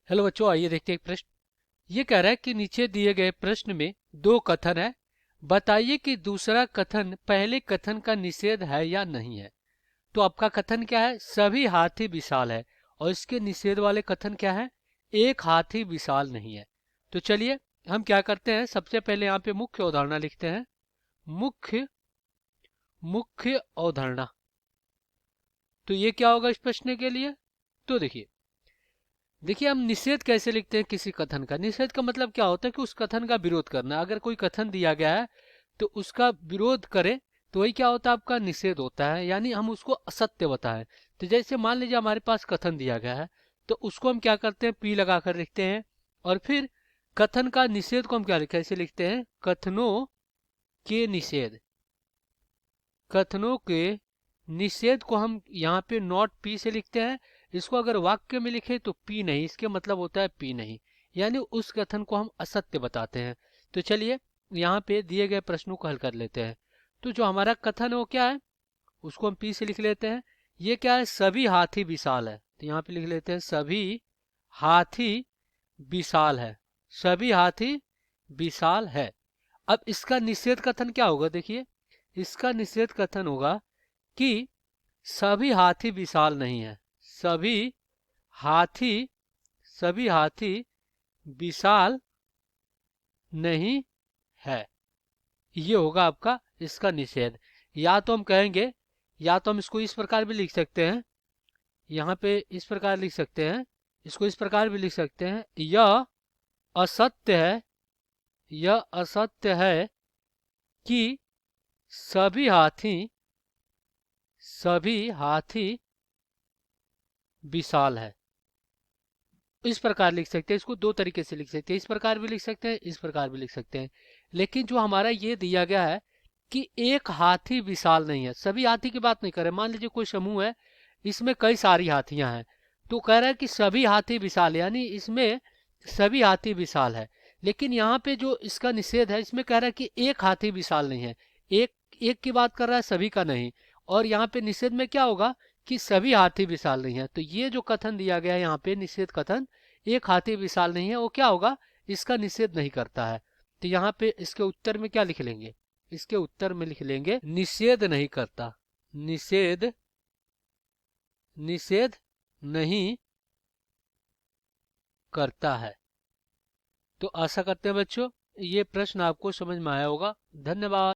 Hello बच्चों, आइए देखते हैं एक प्रश्न। ये कह रहा है कि नीचे दिए गए प्रश्न में दो कथन है। बताइए कि दूसरा कथन पहले कथन का निषेध है या नहीं है। तो आपका कथन क्या है? सभी हाथी विशाल है। और इसके निषेध वाले कथन क्या है? एक हाथी विशाल नहीं है। तो चलिए हम क्या करते हैं, सबसे पहले यहाँ पे मुख्य अवधारणा लिखते हैं। मुख्य मुख्य अवधारणा। तो ये क्या होगा इस प्रश्न के लिए? तो देखिए देखिए हम निषेध कैसे लिखते हैं किसी कथन का। निषेध का मतलब क्या होता है कि उस कथन का विरोध करना। अगर कोई कथन दिया गया है तो उसका विरोध करें तो वही क्या होता है, आपका निषेध होता है, यानी हम उसको असत्य बताएं। तो जैसे मान लीजिए हमारे पास कथन दिया गया है तो उसको हम क्या करते हैं, पी लगा कर लिखते हैं। और फिर कथन का निषेध को हम क्या कैसे लिखते हैं? कथनों के निषेध। कथनों के निषेध को हम यहाँ पे नॉट पी से लिखते हैं। इसको अगर वाक्य में लिखे तो पी नहीं, इसके मतलब होता है पी नहीं, यानी उस कथन को हम असत्य बताते हैं। तो चलिए यहाँ पे दिए गए प्रश्नों को हल कर लेते हैं। तो जो हमारा कथन है वो क्या है, उसको हम पी से लिख लेते हैं। ये क्या है? सभी हाथी विशाल है। तो यहाँ पे लिख लेते हैं सभी हाथी विशाल है। सभी हाथी विशाल है। अब इसका निषेध कथन क्या होगा? देखिए इसका निषेध कथन होगा कि सभी हाथी विशाल नहीं है। सभी हाथी सभी हाथी विशाल नहीं है। ये होगा आपका इसका निषेध। या तो हम कहेंगे, या तो हम इसको इस प्रकार भी लिख सकते हैं, यहाँ पे इस प्रकार लिख सकते हैं, इसको इस प्रकार भी लिख सकते हैं। यह असत्य है, यह असत्य है कि सभी हाथी सभी हाथी विशाल है। इस प्रकार लिख सकते हैं। इसको दो तरीके से लिख सकते हैं, इस प्रकार भी लिख सकते हैं, इस प्रकार भी लिख सकते हैं। लेकिन जो हमारा ये दिया गया है कि एक हाथी विशाल नहीं है, सभी हाथी की बात नहीं कर रहे। मान लीजिए कोई समूह है, इसमें कई सारी हाथियां हैं, तो कह रहा है कि सभी हाथी विशाल, यानी इसमें सभी हाथी विशाल है। लेकिन यहाँ पे जो इसका निषेध है, इसमें कह रहा है कि एक हाथी विशाल नहीं है। एक एक की बात कर रहा है, सभी का नहीं। और यहाँ पे निषेध में क्या होगा कि सभी हाथी विशाल नहीं है। तो ये जो कथन दिया गया है यहाँ पे, निषेध कथन, एक हाथी विशाल नहीं है, वो क्या होगा? इसका निषेध नहीं करता है। तो यहाँ पे इसके उत्तर में क्या लिख लेंगे? इसके उत्तर में लिख लेंगे निषेध नहीं करता। निषेध निषेध नहीं करता है। तो आशा करते हैं बच्चों ये प्रश्न आपको समझ में आया होगा। धन्यवाद।